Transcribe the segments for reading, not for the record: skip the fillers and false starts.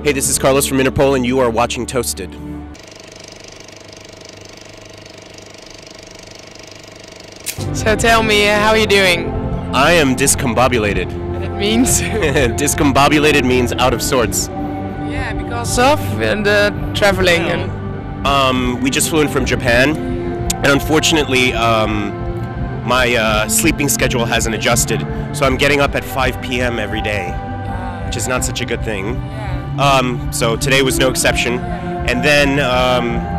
Hey, this is Carlos from Interpol, and you are watching Toasted. So tell me, how are you doing? I am discombobulated. And it means? Discombobulated means out of sorts. Yeah, because of the traveling. We just flew in from Japan, and unfortunately, my sleeping schedule hasn't adjusted, so I'm getting up at 5 p.m. every day, which is not such a good thing. So today was no exception. And then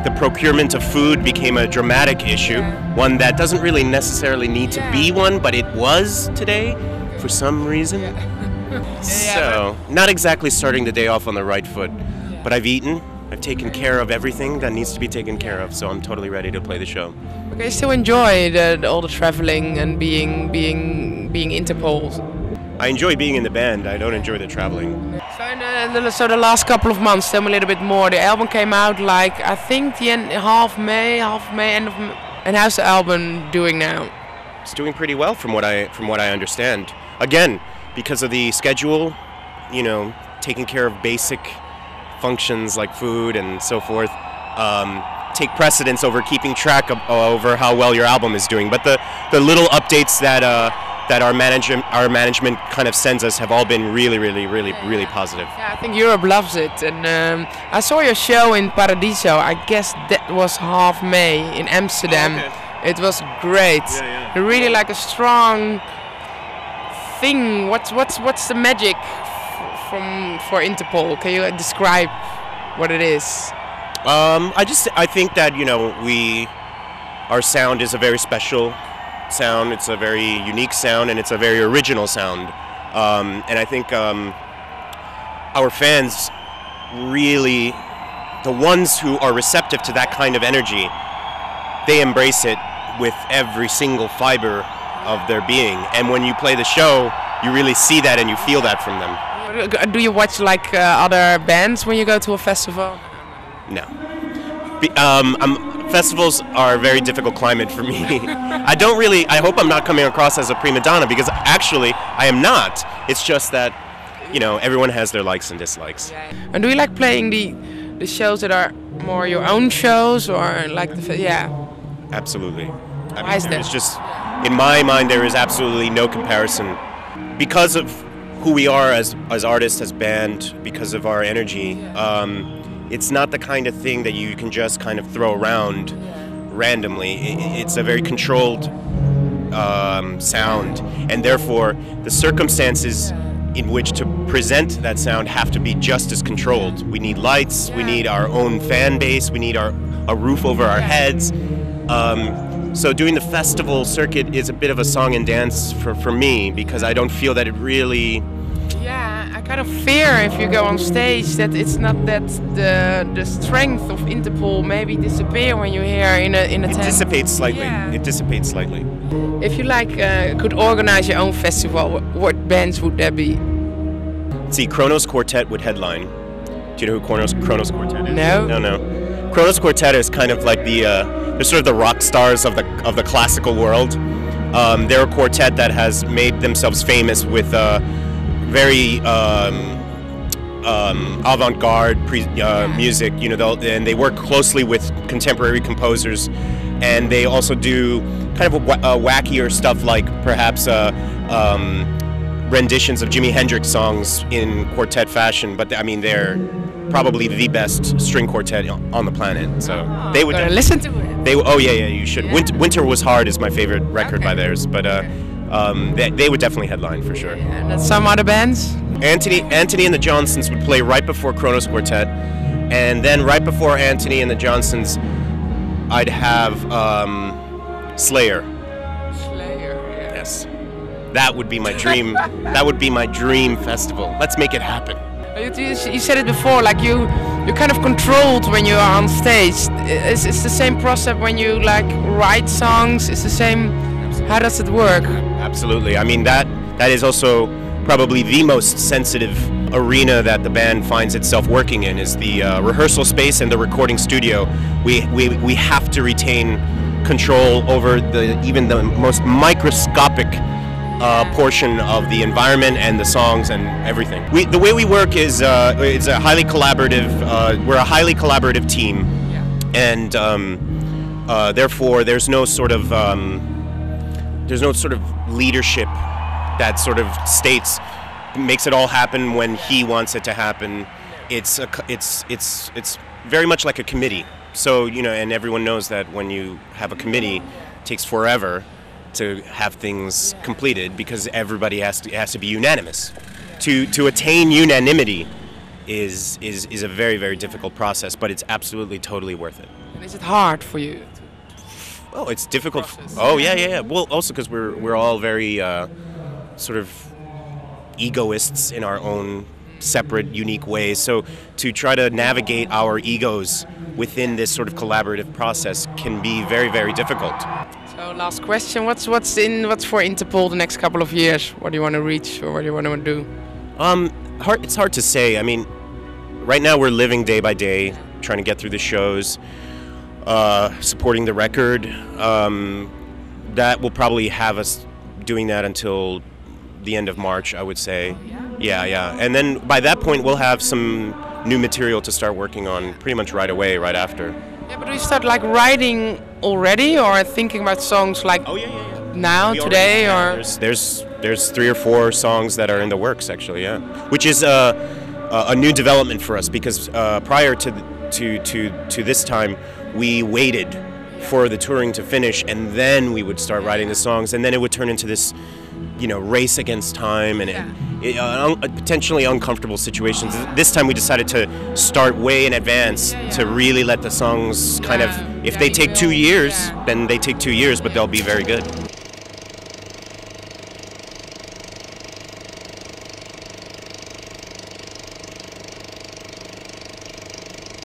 the procurement of food became a dramatic issue, one that doesn't really necessarily need to be one, but it was today for some reason. So, not exactly starting the day off on the right foot, but I've eaten, I've taken care of everything that needs to be taken care of, so I'm totally ready to play the show. Okay, still enjoy all the traveling and being Interpol. I enjoy being in the band, I don't enjoy the traveling. So the last couple of months, tell me a little bit more. The album came out like, I think the end, half May, end of May. And how's the album doing now? It's doing pretty well from what I understand. Again, because of the schedule, you know, taking care of basic functions like food and so forth, take precedence over keeping track of over how well your album is doing. But the little updates that our management kind of sends us have all been really positive. Yeah, I think Europe loves it. And I saw your show in Paradiso. I guess that was half May in Amsterdam. Oh, okay. It was great. Yeah. Really like a strong thing. What's the magic for Interpol? Can you describe what it is? I think that, you know, our sound is a very special sound. It's a very unique sound, and it's a very original sound. And I think our fans really, the ones who are receptive to that kind of energy, they embrace it with every single fiber of their being. And when you play the show, you really see that and you feel that from them. Do you watch like other bands when you go to a festival? No. Festivals are a very difficult climate for me. I hope I'm not coming across as a prima donna, because actually I am not. It's just that, you know, everyone has their likes and dislikes. And do you like playing the shows that are more your own shows, or like Absolutely. Why is that? It's just, in my mind, there is absolutely no comparison. Because of who we are as artists, as band, because of our energy, it's not the kind of thing that you can just kind of throw around randomly. It's a very controlled sound, and therefore the circumstances in which to present that sound have to be just as controlled. We need lights, we need our own fan base, we need a roof over our heads. So doing the festival circuit is a bit of a song and dance for me, because I don't feel that it really... Yeah, I kind of fear if you go on stage that it's not that the strength of Interpol maybe disappear when you're here in a tent. It dissipates slightly. Yeah. It dissipates slightly. If you could organize your own festival, what bands would there be? See, Kronos Quartet would headline. Do you know who Kronos Quartet is? No. No. Kronos Quartet is kind of like they're sort of the rock stars of the classical world. They're a quartet that has made themselves famous with very avant-garde music, you know, and they work closely with contemporary composers, and they also do kind of wackier stuff, like perhaps renditions of Jimi Hendrix songs in quartet fashion. But I mean, they're probably the best string quartet on the planet, so they would listen to it. You should. Yeah. Winter Was Hard is my favorite record by theirs, but they would definitely headline for sure. And then some other bands? Anthony and the Johnsons would play right before Kronos Quartet, and then right before Anthony and the Johnsons, I'd have Slayer. Yes, that would be my dream. That would be my dream festival. Let's make it happen. You said it before, like you're kind of controlled when you are on stage. It's the same process when you like write songs. It's the same. How does it work? Absolutely. I mean, that is also probably the most sensitive arena that the band finds itself working in, is the rehearsal space and the recording studio. We have to retain control over even the most microscopic portion of the environment and the songs and everything. The way we work is it's a highly collaborative. We're a highly collaborative team, and therefore there's no sort of leadership that sort of makes it all happen when he wants it to happen. It's very much like a committee. So, you know, and everyone knows that when you have a committee, it takes forever to have things completed because everybody has to be unanimous. To attain unanimity is a very, very difficult process, but it's absolutely totally worth it. And is it hard for you? Oh, it's difficult. Oh, yeah. Well, also because we're all very sort of egoists in our own separate, unique ways. So to try to navigate our egos within this sort of collaborative process can be very, very difficult. So last question, what's for Interpol the next couple of years? What do you want to reach or what do you want to do? It's hard to say. I mean, right now we're living day by day, trying to get through the shows, supporting the record. That will probably have us doing that until the end of March, I would say. Yeah. And then by that point we'll have some new material to start working on pretty much right away, right after. Yeah, but do you start like writing already or thinking about songs like now, today, or? There's 3 or 4 songs that are in the works actually, yeah. Which is a new development for us because prior to this time we waited for the touring to finish and then we would start writing the songs and then it would turn into this, you know, race against time and potentially uncomfortable situations. This time we decided to start way in advance to really let the songs kind of, if they take 2 years, then they take 2 years, but they'll be very good.